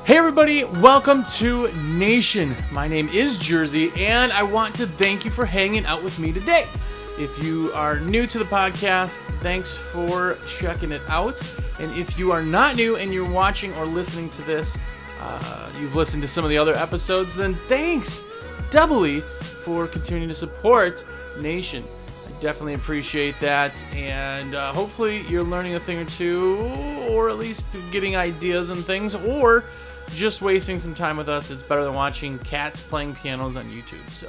Hey everybody, welcome to Nation. My name is Jersey, and I want to thank you for hanging out with me today. If you are new to the podcast, thanks for checking it out. And if you are not new and you're watching or listening to this, you've listened to some of the other episodes, then thanks doubly for continuing to support Nation. I definitely appreciate that, and hopefully you're learning a thing or two, or at least getting ideas and things, or just wasting some time with us. It's better than watching cats playing pianos on YouTube. So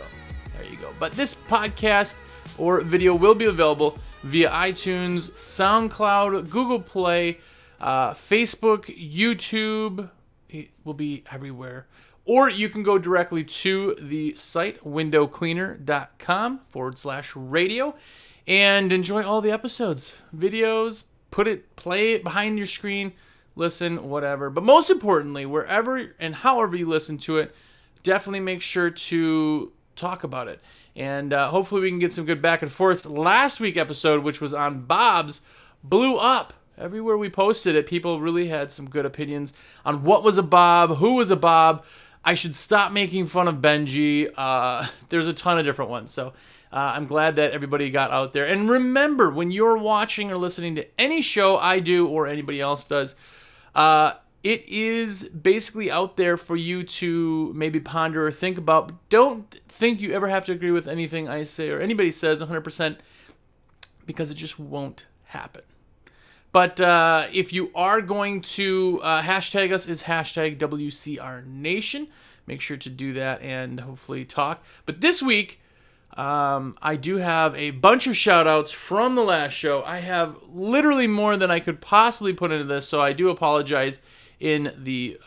there you go. But this podcast or video will be available via iTunes, SoundCloud, Google Play, Facebook, YouTube. It will be everywhere. Or you can go directly to the site, windowcleaner.com/radio, and enjoy all the episodes, videos, play it behind your screen, listen, whatever. But most importantly, wherever and however you listen to it, definitely make sure to talk about it. And hopefully we can get some good back and forth. Last week's episode, which was on Bob's, blew up. Everywhere we posted it, people really had some good opinions on what was a Bob, who was a Bob. I should stop making fun of Benji. There's a ton of different ones. So I'm glad that everybody got out there. And remember, when you're watching or listening to any show I do or anybody else does, it is basically out there for you to maybe ponder or think about. Don't think you ever have to agree with anything I say or anybody says 100%, because it just won't happen. But if you are going to hashtag us, is hashtag WCR Nation. Make sure to do that and hopefully talk. But this week, I do have a bunch of shout-outs from the last show. I have literally more than I could possibly put into this, so I do apologize in the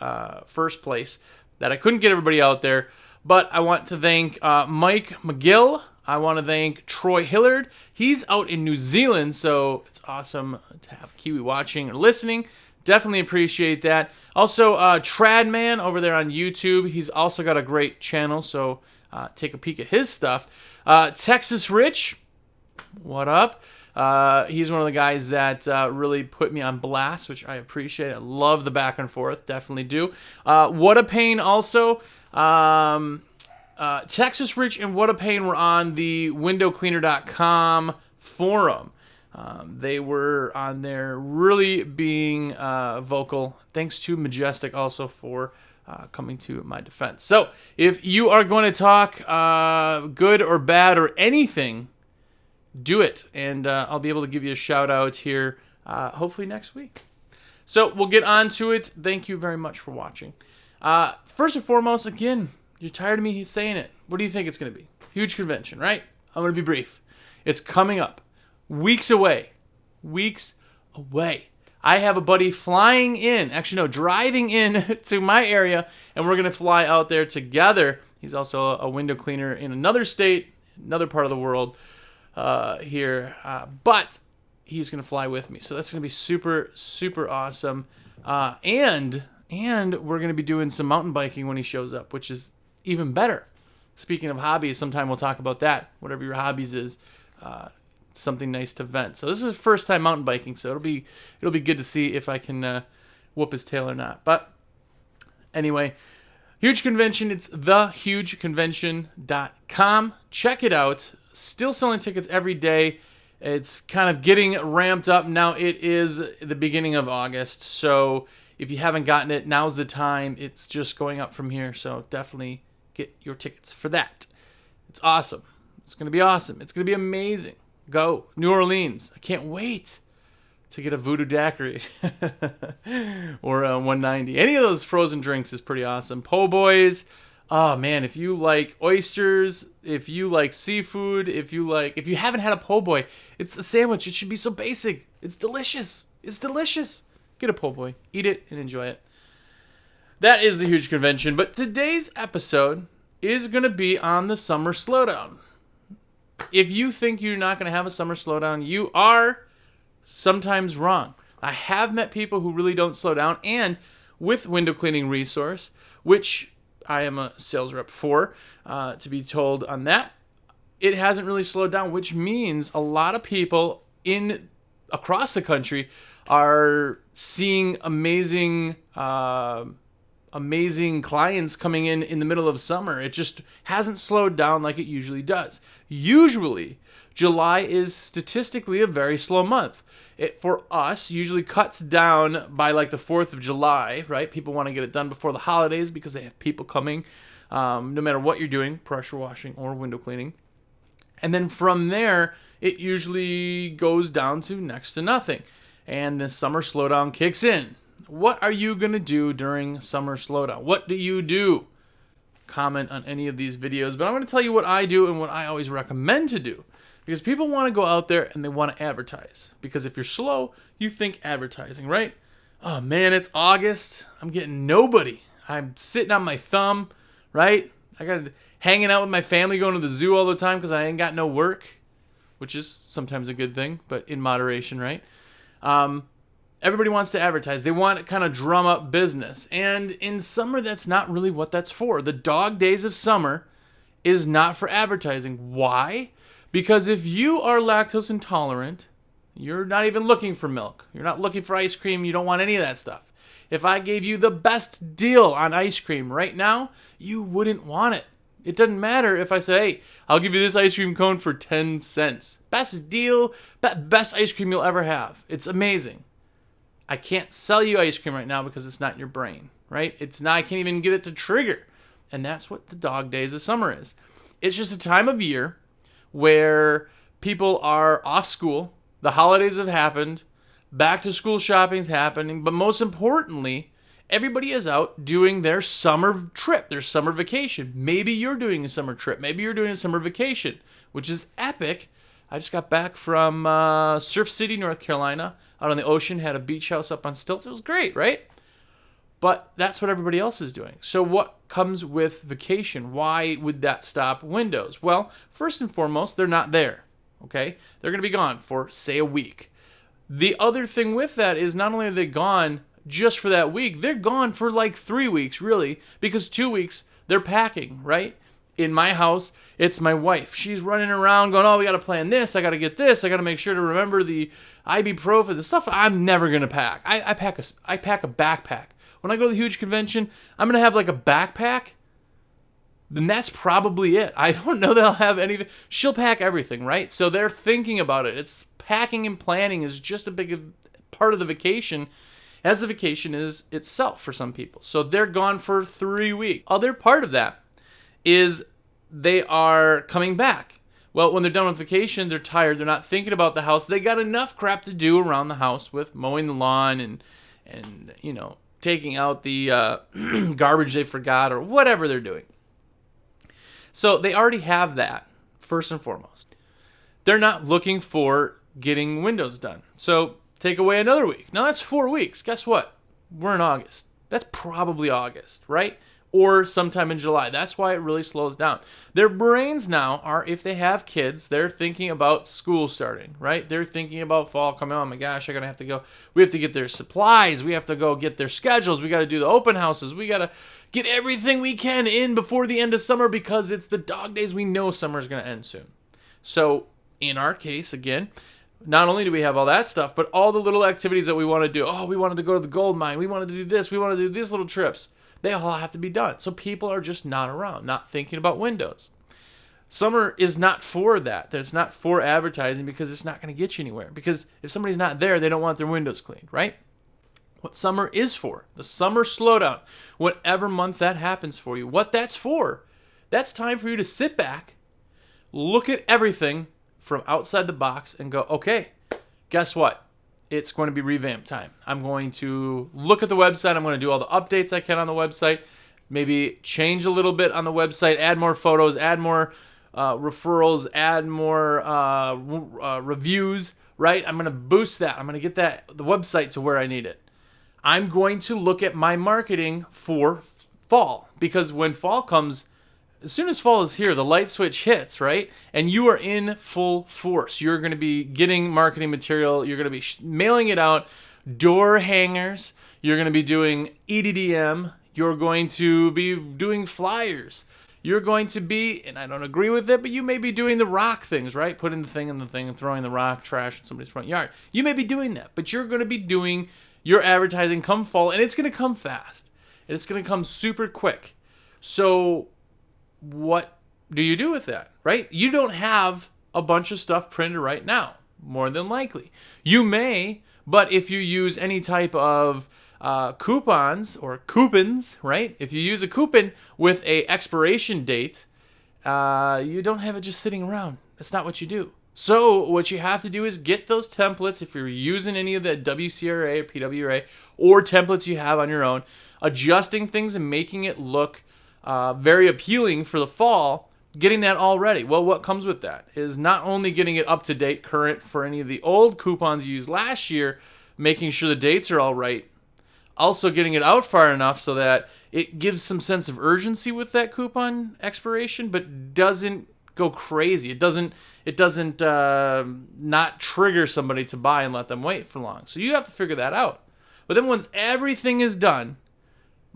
first place that I couldn't get everybody out there. But I want to thank Mike McGill. I want to thank Troy Hillard. He's out in New Zealand, so it's awesome to have Kiwi watching or listening. Definitely appreciate that. Also, Tradman over there on YouTube. He's also got a great channel, so take a peek at his stuff. Texas Rich, what up? He's one of the guys that really put me on blast, which I appreciate. I love the back and forth, definitely do. What a Pain also. Texas Rich and What a Pain were on the windowcleaner.com forum. They were on there really being vocal. Thanks to Majestic also for coming to my defense. So if you are going to talk good or bad or anything, do it. And I'll be able to give you a shout out here hopefully next week. So we'll get on to it. Thank you very much for watching. First and foremost, again, you're tired of me saying it. What do you think it's going to be? Huge convention, right? I'm going to be brief. It's coming up. Weeks away. Weeks away. I have a buddy flying in, driving in to my area, and we're going to fly out there together. He's also a window cleaner in another state, another part of the world here, but he's going to fly with me. So that's going to be super, super awesome. And we're going to be doing some mountain biking when he shows up, which is even better. Speaking of hobbies, sometime we'll talk about that. Whatever your hobbies is, something nice to vent. So this is his first time mountain biking, so it'll be good to see if I can whoop his tail or not. But anyway, huge convention. It's thehugeconvention.com. Check it out. Still selling tickets every day. It's kind of getting ramped up now. It is the beginning of August, so if you haven't gotten it, now's the time. It's just going up from here, so definitely get your tickets for that. It's awesome. It's going to be awesome. It's going to be amazing. Go. New Orleans. I can't wait to get a Voodoo Daiquiri or a 190. Any of those frozen drinks is pretty awesome. Po' boys. Oh, man, if you like oysters, if you like seafood, if you haven't had a po' boy, it's a sandwich. It should be so basic. It's delicious. It's delicious. Get a po' boy. Eat it and enjoy it. That is the huge convention. But today's episode is going to be on the summer slowdown. If you think you're not going to have a summer slowdown, you are sometimes wrong. I have met people who really don't slow down, and with Window Cleaning Resource, which I am a sales rep for, to be told on that, it hasn't really slowed down, which means a lot of people across the country are seeing amazing amazing clients coming in the middle of summer. It just hasn't slowed down like it usually does. Usually, July is statistically a very slow month. It, for us, usually cuts down by like the 4th of July, right? People want to get it done before the holidays because they have people coming, no matter what you're doing, pressure washing or window cleaning. And then from there, it usually goes down to next to nothing. And the summer slowdown kicks in. What are you going to do during summer slowdown? What do you do? Comment on any of these videos. But I'm going to tell you what I do and what I always recommend to do. Because people want to go out there and they want to advertise. Because if you're slow, you think advertising, right? Oh man, it's August. I'm getting nobody. I'm sitting on my thumb, right? I got hanging out with my family, going to the zoo all the time because I ain't got no work. Which is sometimes a good thing, but in moderation, right? Everybody wants to advertise. They want to kind of drum up business. And in summer, that's not really what that's for. The dog days of summer is not for advertising. Why? Because if you are lactose intolerant, you're not even looking for milk. You're not looking for ice cream. You don't want any of that stuff. If I gave you the best deal on ice cream right now, you wouldn't want it. It doesn't matter if I say, hey, I'll give you this ice cream cone for 10 cents. Best deal, best ice cream you'll ever have. It's amazing. I can't sell you ice cream right now because it's not in your brain, right? It's not, I can't even get it to trigger. And that's what the dog days of summer is. It's just a time of year where people are off school, the holidays have happened, back to school shopping's happening, but most importantly, everybody is out doing their summer trip, their summer vacation. Maybe you're doing a summer trip. Maybe you're doing a summer vacation, which is epic. I just got back from Surf City, North Carolina, out on the ocean, had a beach house up on stilts. It was great, right? But that's what everybody else is doing. So what comes with vacation? Why would that stop windows? Well, first and foremost, they're not there, okay? They're going to be gone for, say, a week. The other thing with that is not only are they gone just for that week, they're gone for like 3 weeks, really, because 2 weeks, they're packing, right? In my house, it's my wife. She's running around going, oh, we got to plan this. I got to get this. I got to make sure to remember the ibuprofen, the stuff I'm never going to pack. I pack a backpack. When I go to the huge convention, I'm going to have like a backpack. Then that's probably it. I don't know that I'll have anything. She'll pack everything, right? So they're thinking about it. It's packing and planning is just a big part of the vacation, as the vacation is itself for some people. So they're gone for 3 weeks. Other part of that is they are coming back. Well, when they're done with vacation, they're tired. They're not thinking about the house. They got enough crap to do around the house with mowing the lawn and you know, taking out the garbage they forgot or whatever they're doing. So they already have that, first and foremost. They're not looking for getting windows done. So take away another week. Now that's 4 weeks. Guess what? We're in August. That's probably August, right? Or sometime in July. That's why it really slows down. Their brains now are, if they have kids, they're thinking about school starting, right? They're thinking about fall coming. Oh my gosh, I'm going to have to go. We have to get their supplies. We have to go get their schedules. We got to do the open houses. We got to get everything we can in before the end of summer because it's the dog days. We know summer is going to end soon. So in our case, again, not only do we have all that stuff, but all the little activities that we want to do. Oh, we wanted to go to the gold mine. We wanted to do this. We wanted to do these little trips. They all have to be done. So people are just not around, not thinking about windows. Summer is not for that. It's not for advertising because it's not going to get you anywhere. Because if somebody's not there, they don't want their windows cleaned, right? What summer is for, the summer slowdown, whatever month that happens for you, what that's for, that's time for you to sit back, look at everything from outside the box and go, okay, guess what? It's going to be revamp time. I'm going to look at the website. I'm going to do all the updates I can on the website. Maybe change a little bit on the website, add more photos, add more referrals, add more reviews, right? I'm going to boost that. I'm going to get the website to where I need it. I'm going to look at my marketing for fall because when fall comes, as soon as fall is here, the light switch hits, right? And you are in full force. You're going to be getting marketing material. You're going to be mailing it out, door hangers. You're going to be doing EDDM. You're going to be doing flyers. You're going to be, and I don't agree with it, but you may be doing the rock things, right? Putting the thing in the thing and throwing the rock trash in somebody's front yard. You may be doing that, but you're going to be doing your advertising come fall, and it's going to come fast. and it's going to come super quick. So what do you do with that, right? You don't have a bunch of stuff printed right now, more than likely. You may, but if you use any type of coupons or coupons, right? If you use a coupon with a expiration date, you don't have it just sitting around. That's not what you do. So what you have to do is get those templates, if you're using any of the WCRA or PWRA or templates you have on your own, adjusting things and making it look very appealing for the fall, getting that all ready. Well, what comes with that is not only getting it up to date, current for any of the old coupons you used last year, making sure the dates are all right, also getting it out far enough so that it gives some sense of urgency with that coupon expiration, but doesn't go crazy. It doesn't not trigger somebody to buy and let them wait for long. So you have to figure that out. But then once everything is done,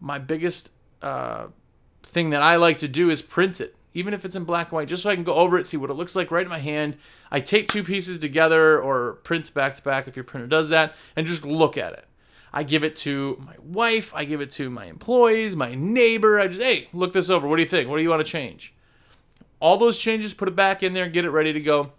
my biggest thing that I like to do is print it, even if it's in black and white, just so I can go over it, see what it looks like right in my hand. I tape two pieces together or print back to back if your printer does that, and just look at it. I give it to my wife. I give it to my employees, my neighbor. I just, hey, look this over. What do you think? What do you want to change? All those changes, put it back in there, get it ready to go,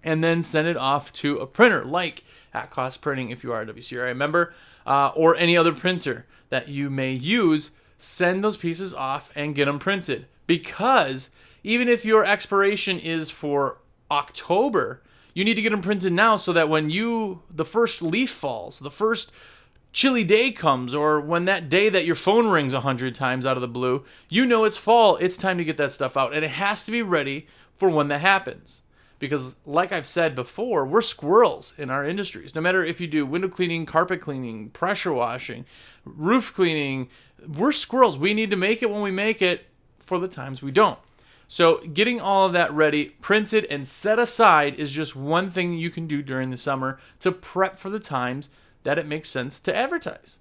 and then send it off to a printer like At Cost Printing if you are a WCRA member, or any other printer that you may use. Send those pieces off and get them printed. Because even if your expiration is for October, you need to get them printed now so that when the first leaf falls, the first chilly day comes, or when that day that your phone rings 100 times out of the blue, you know it's fall, it's time to get that stuff out. And it has to be ready for when that happens. Because like I've said before, we're squirrels in our industries. No matter if you do window cleaning, carpet cleaning, pressure washing, roof cleaning, we're squirrels. We need to make it when we make it for the times we don't. So getting all of that ready, printed, and set aside is just one thing you can do during the summer to prep for the times that it makes sense to advertise.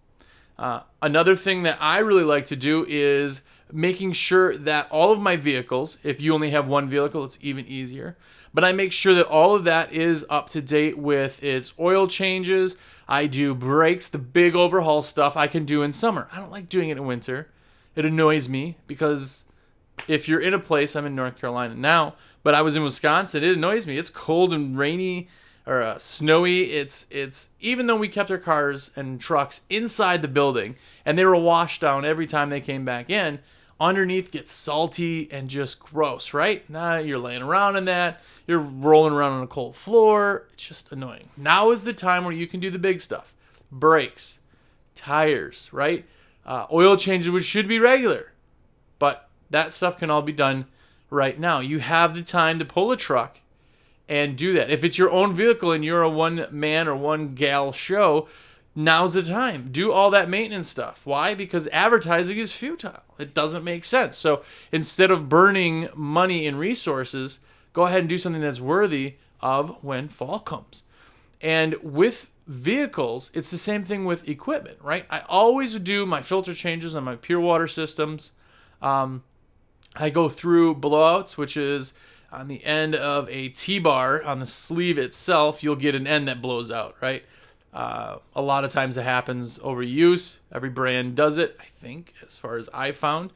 Another thing that I really like to do is making sure that all of my vehicles, if you only have one vehicle, it's even easier, but I make sure that all of that is up to date with its oil changes. I do brakes, the big overhaul stuff I can do in summer. I don't like doing it in winter. It annoys me because if you're in a place, I'm in North Carolina now, but I was in Wisconsin, it annoys me. It's cold and rainy or snowy. It's even though we kept our cars and trucks inside the building and they were washed down every time they came back in, underneath gets salty and just gross, right? Now you're laying around in that, you're rolling around on a cold floor. It's just annoying. Now is the time where you can do the big stuff. Brakes, tires, right? Oil changes, which should be regular, but that stuff can all be done right now. You have the time to pull a truck and do that. If it's your own vehicle and you're a one-man or one-gal show, now's the time. Do all that maintenance stuff. Why? Because advertising is futile. It doesn't make sense. So instead of burning money and resources, go ahead and do something that's worthy of when fall comes. And with vehicles, it's the same thing with equipment, right? I always do my filter changes on my pure water systems. I go through blowouts, which is on the end of a T-bar on the sleeve itself, you'll get an end that blows out, right? A lot of times it happens over use. Every brand does it, I think, as far as I found.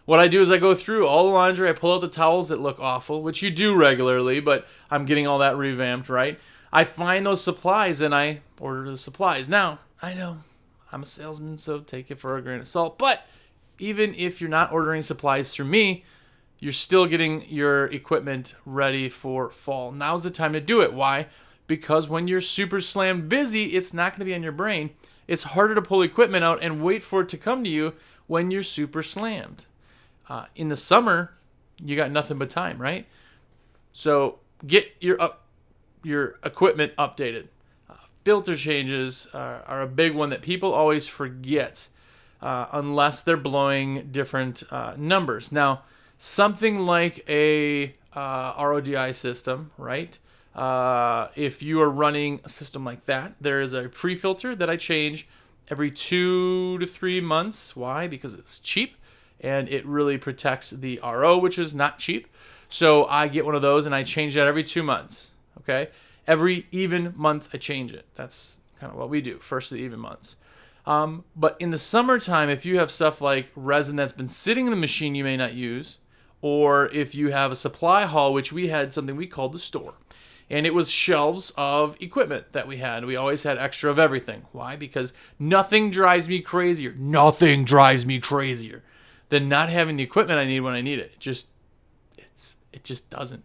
What I do is I go through all the laundry, I pull out the towels that look awful, which you do regularly, but I'm getting all that revamped, right? I find those supplies and I order the supplies. Now, I know I'm a salesman, so take it for a grain of salt, but even if you're not ordering supplies through me, you're still getting your equipment ready for fall. Now's the time to do it. Why? Because when you're super slammed busy, it's not going to be on your brain. It's harder to pull equipment out and wait for it to come to you when you're super slammed. In the summer, you got nothing but time, right? So get your equipment updated. Filter changes are a big one that people always forget unless they're blowing different numbers. Now, something like a RODI system, right? If you are running a system like that, there is a pre-filter that I change every 2 to 3 months. Why? Because it's cheap and it really protects the RO, which is not cheap. So I get one of those and I change that every 2 months. Okay, every even month I change it. That's kind of what we do. First of the even months. But in the summertime, if you have stuff like resin that's been sitting in the machine you may not use, or if you have a supply hall, which we had something we called the store. And it was shelves of equipment that we had. We always had extra of everything. Why? Because nothing drives me crazier than not having the equipment I need when I need it. It just doesn't.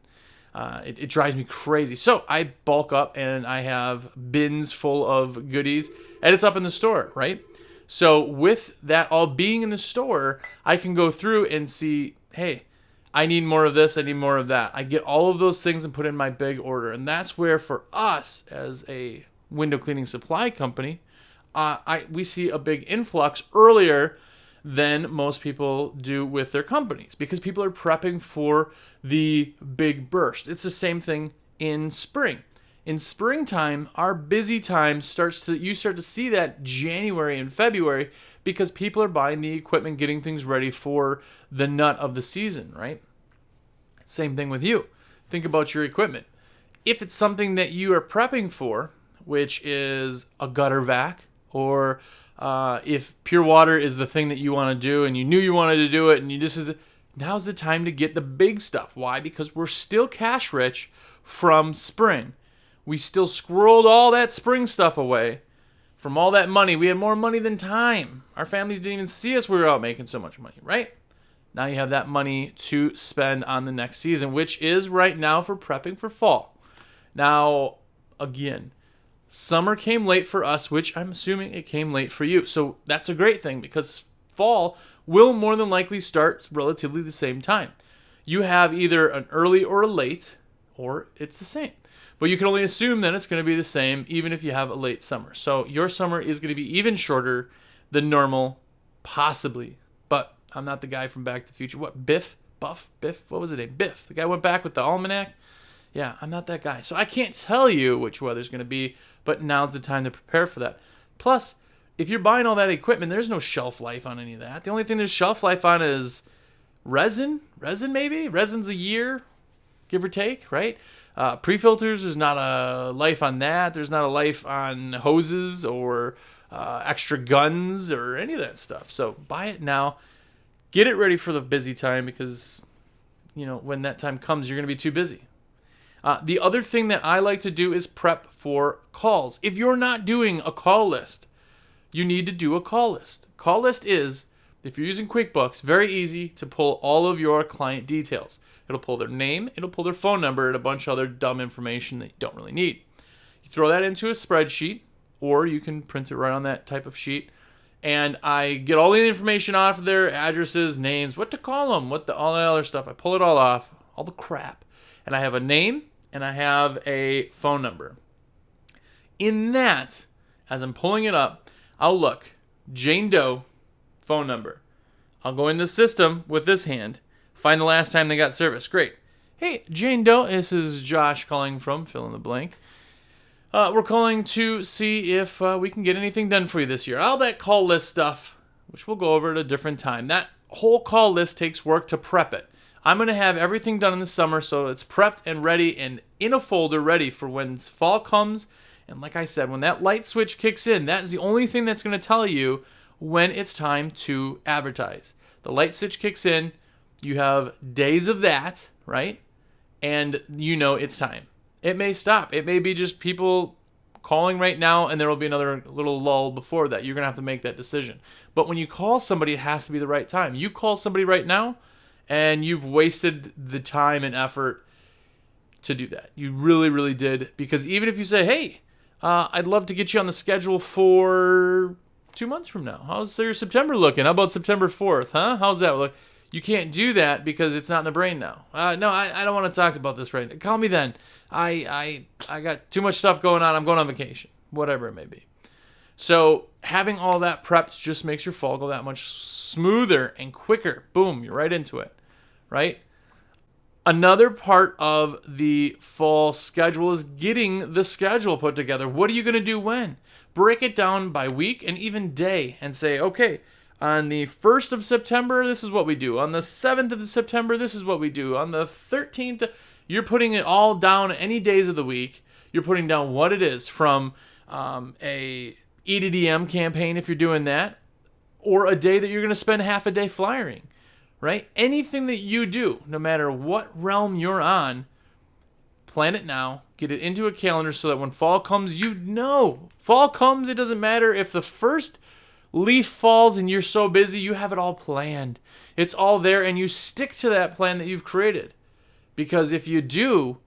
It drives me crazy. So I bulk up and I have bins full of goodies, and it's up in the store, right? So with that all being in the store, I can go through and see, hey, I need more of this, I need more of that. I get all of those things and put in my big order. And that's where, for us as a window cleaning supply company, we see a big influx earlier than most people do with their companies, because people are prepping for the big burst. It's the same thing in spring. In springtime, our busy time you start to see that January and February, because people are buying the equipment, getting things ready for the nut of the season, right? Same thing with you. Think about your equipment. If it's something that you are prepping for, which is a gutter vac, or if pure water is the thing that you want to do and you knew you wanted to do it, and now's the time to get the big stuff. Why? Because we're still cash rich from spring. We still squirreled all that spring stuff away from all that money. We had more money than time. Our families didn't even see us. We were out making so much money, right? Now you have that money to spend on the next season, which is right now for prepping for fall. Now, again, summer came late for us, which I'm assuming it came late for you. So that's a great thing, because fall will more than likely start relatively the same time. You have either an early or a late, or it's the same. But you can only assume that it's going to be the same even if you have a late summer. So your summer is going to be even shorter than normal, possibly. But I'm not the guy from Back to the Future. What, Biff? Buff? Biff? What was his name? Biff. The guy went back with the Almanac? Yeah, I'm not that guy. So I can't tell you which weather's going to be, but now's the time to prepare for that. Plus, if you're buying all that equipment, there's no shelf life on any of that. The only thing there's shelf life on is resin. Resin, maybe? Resin's a year, give or take, right? Pre-filters, there's not a life on that. There's not a life on hoses or extra guns or any of that stuff. So buy it now. Get it ready for the busy time, because, when that time comes, you're going to be too busy. The other thing that I like to do is prep for calls. If you're not doing a call list, you need to do a call list. Call list is, if you're using QuickBooks, very easy to pull all of your client details. It'll pull their name, it'll pull their phone number, and a bunch of other dumb information that you don't really need. You throw that into a spreadsheet, or you can print it right on that type of sheet. And I get all the information off of their addresses, names, what to call them, all that other stuff. I pull it all off, all the crap. And I have a name, and I have a phone number. In that, as I'm pulling it up, I'll look, Jane Doe, phone number. I'll go in the system with this hand, find the last time they got service. Great. Hey, Jane Doe, this is Josh calling from fill in the blank. We're calling to see if we can get anything done for you this year. All that call list stuff, which we'll go over at a different time. That whole call list takes work to prep it. I'm going to have everything done in the summer so it's prepped and ready and in a folder ready for when fall comes. And like I said, when that light switch kicks in, that is the only thing that's going to tell you when it's time to advertise. The light switch kicks in, you have days of that, right? And it's time. It may stop. It may be just people calling right now, and there will be another little lull before that. You're going to have to make that decision. But when you call somebody, it has to be the right time. You call somebody right now, and you've wasted the time and effort to do that. You really, really did. Because even if you say, hey, I'd love to get you on the schedule for 2 months from now. How's your September looking? How about September 4th, huh? How's that look? You can't do that because it's not in the brain now. No, I don't want to talk about this right now. Call me then. I got too much stuff going on. I'm going on vacation. Whatever it may be. So having all that prepped just makes your fall go that much smoother and quicker. Boom, you're right into it, right? Another part of the fall schedule is getting the schedule put together. What are you going to do when? Break it down by week and even day and say, okay, on the 1st of September, this is what we do. On the 7th of September, this is what we do. On the 13th, you're putting it all down any days of the week. You're putting down what it is from a EDDM campaign if you're doing that, or a day that you're going to spend half a day flyering, right? Anything that you do, no matter what realm you're on, plan it now, get it into a calendar so that when fall comes, you know. Fall comes, it doesn't matter if the first leaf falls and you're so busy, you have it all planned. It's all there, and you stick to that plan that you've created. Because if you do,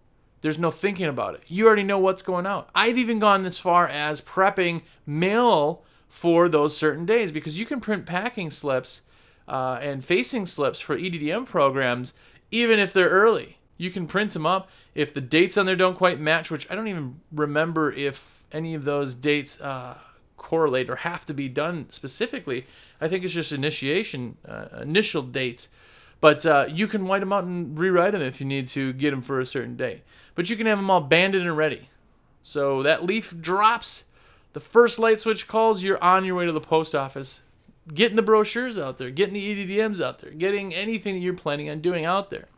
there's no thinking about it. You already know what's going out. I've even gone this far as prepping mail for those certain days, because you can print packing slips and facing slips for EDDM programs even if they're early. You can print them up. If the dates on there don't quite match, which I don't even remember if any of those dates correlate or have to be done specifically. I think it's just initial dates. But you can white them out and rewrite them if you need to get them for a certain day. But you can have them all banded and ready. So that leaf drops, the first light switch calls, you're on your way to the post office, getting the brochures out there, getting the EDDMs out there, getting anything that you're planning on doing out there.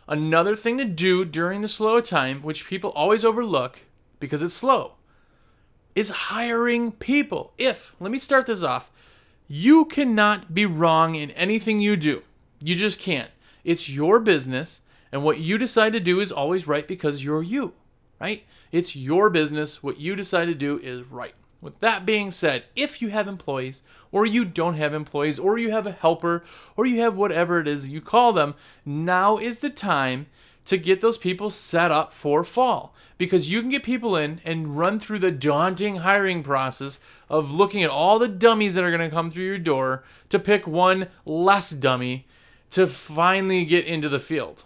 Another thing to do during the slow time, which people always overlook because it's slow, is hiring people. Let me start this off. You cannot be wrong in anything you do. You just can't. It's your business, and what you decide to do is always right because you're you, right? It's your business. What you decide to do is right. With that being said, if you have employees, or you don't have employees, or you have a helper, or you have whatever it is you call them, now is the time to get those people set up for fall. Because you can get people in and run through the daunting hiring process of looking at all the dummies that are going to come through your door to pick one less dummy to finally get into the field.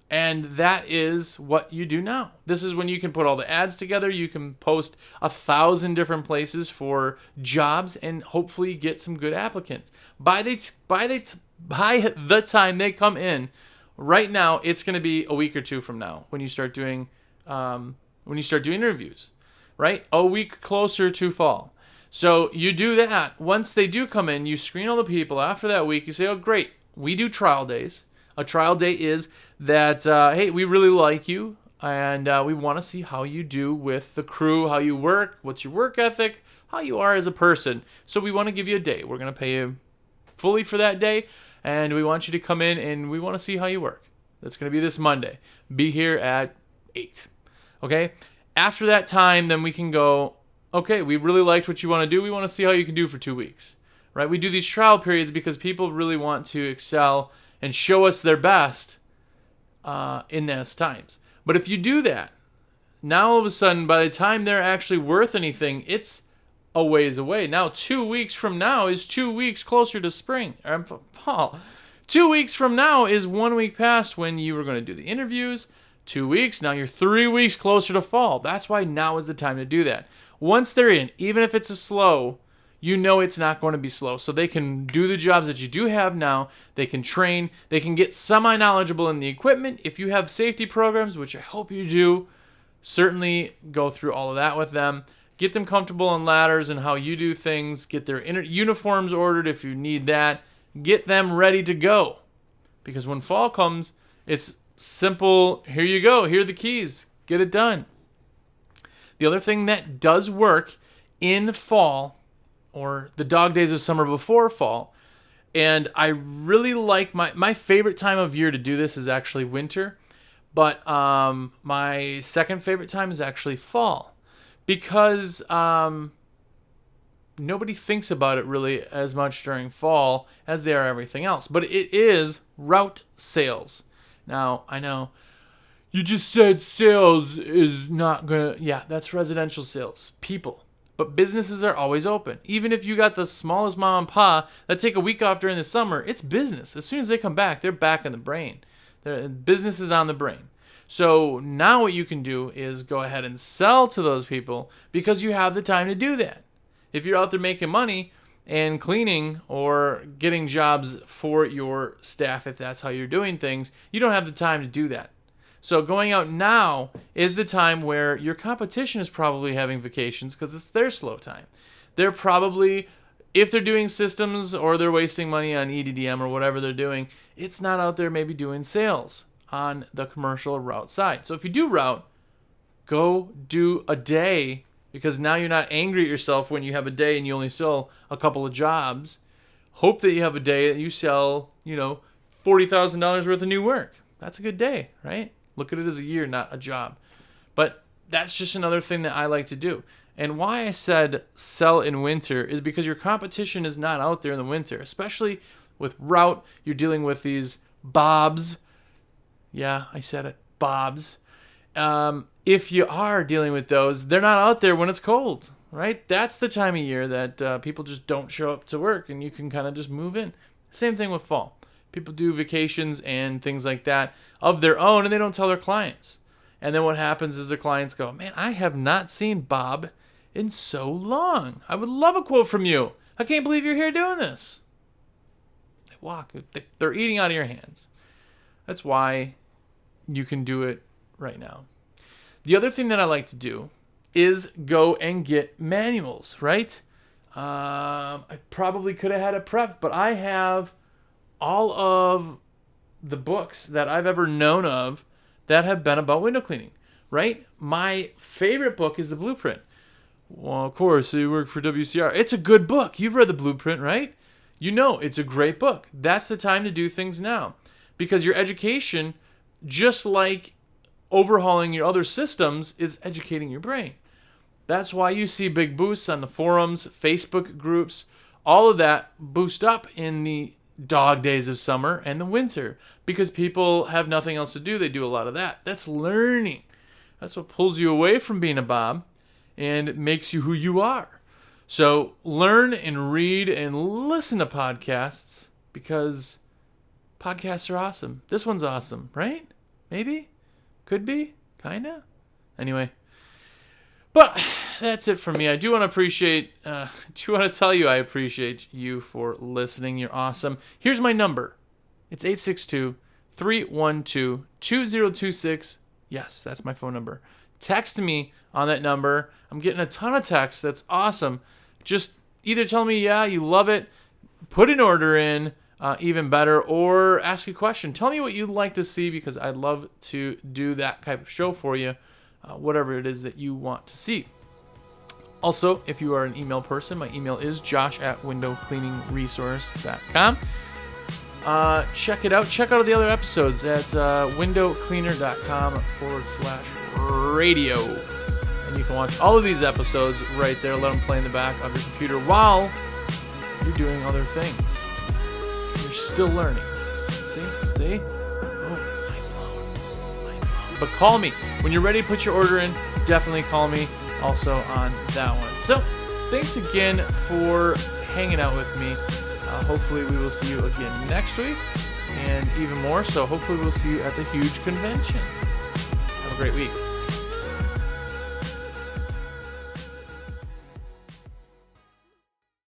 And that is what you do now. This is when you can put all the ads together. You can post 1,000 different places for jobs and hopefully get some good applicants. By the time they come in, right now it's going to be a week or two from now when you start doing interviews, right? A week closer to fall. So you do that. Once they do come in, you screen all the people. After that week, you say, oh, great, we do trial days. A trial day is that, hey, we really like you, and we want to see how you do with the crew, how you work, what's your work ethic, how you are as a person. So we want to give you a day. We're going to pay you fully for that day, and we want you to come in, and we want to see how you work. That's going to be this Monday. Be here at 8. Okay? After that time, then we can go, okay, we really liked what you want to do. We want to see how you can do for 2 weeks, right? We do these trial periods because people really want to excel and show us their best in those times. But if you do that, now all of a sudden, by the time they're actually worth anything, it's a ways away. Now, 2 weeks from now is 2 weeks closer to spring or fall. 2 weeks from now is 1 week past when you were going to do the interviews. 2 weeks, now you're 3 weeks closer to fall. That's why now is the time to do that. Once they're in, even if it's a slow, you know it's not going to be slow. So they can do the jobs that you do have now. They can train. They can get semi-knowledgeable in the equipment. If you have safety programs, which I hope you do, certainly go through all of that with them. Get them comfortable on ladders and how you do things. Get their uniforms ordered if you need that. Get them ready to go. Because when fall comes, it's simple. Here you go. Here are the keys. Get it done. The other thing that does work in fall, or the dog days of summer before fall, and I really like my favorite time of year to do this is actually winter, but my second favorite time is actually fall, because nobody thinks about it really as much during fall as they are everything else, but it is route sales. Now, I know you just said sales is not gonna, yeah, that's residential sales, people. But businesses are always open. Even if you got the smallest mom and pa that take a week off during the summer, it's business. As soon as they come back, they're back in the brain. Business is on the brain. So now what you can do is go ahead and sell to those people because you have the time to do that. If you're out there making money and cleaning or getting jobs for your staff, if that's how you're doing things, you don't have the time to do that. So going out now is the time where your competition is probably having vacations because it's their slow time. They're probably, if they're doing systems or they're wasting money on EDDM or whatever they're doing, it's not out there maybe doing sales on the commercial route side. So if you do route, go do a day because now you're not angry at yourself when you have a day and you only sell a couple of jobs. Hope that you have a day that you sell, $40,000 worth of new work. That's a good day, right? Look at it as a year, not a job. But that's just another thing that I like to do. And why I said sell in winter is because your competition is not out there in the winter, especially with Route. You're dealing with these bobs. Yeah, I said it, bobs. If you are dealing with those, they're not out there when it's cold, right? That's the time of year that people just don't show up to work, and you can kind of just move in. Same thing with fall. People do vacations and things like that of their own, and they don't tell their clients. And then what happens is their clients go, man, I have not seen Bob in so long. I would love a quote from you. I can't believe you're here doing this. They walk. They're eating out of your hands. That's why you can do it right now. The other thing that I like to do is go and get manuals, right? I probably could have had a prep, but I have all of the books that I've ever known of that have been about window cleaning, right? My favorite book is The Blueprint. Well, of course, you work for WCR. It's a good book. You've read The Blueprint, right? You know it's a great book. That's the time to do things now, because your education, just like overhauling your other systems, is educating your brain. That's why you see big boosts on the forums, Facebook groups, all of that boost up in the dog days of summer and the winter, because people have nothing else to do. They do a lot of that. That's learning. That's what pulls you away from being a Bob and makes you who you are. So learn and read and listen to podcasts, because podcasts are awesome. This one's awesome, right? Maybe? Could be? Kinda? Anyway. But that's it from me. I do want to tell you I appreciate you for listening. You're awesome. Here's my number. It's 862-312-2026. Yes, that's my phone number. Text me on that number. I'm getting a ton of texts. That's awesome. Just either tell me, yeah, you love it, put an order in, even better, or ask a question. Tell me what you'd like to see, because I'd love to do that type of show for you, whatever it is that you want to see. Also, if you are an email person, my email is josh@windowcleaningresource.com. Check it out. Check out the other episodes at windowcleaner.com/radio. And you can watch all of these episodes right there. Let them play in the back of your computer while you're doing other things. You're still learning. See? Oh, mind blown. But call me. When you're ready to put your order in, definitely call me also on that one. So, thanks again for hanging out with me. Hopefully we will see you again next week, and even more so, hopefully we'll see you at the huge convention. Have a great week.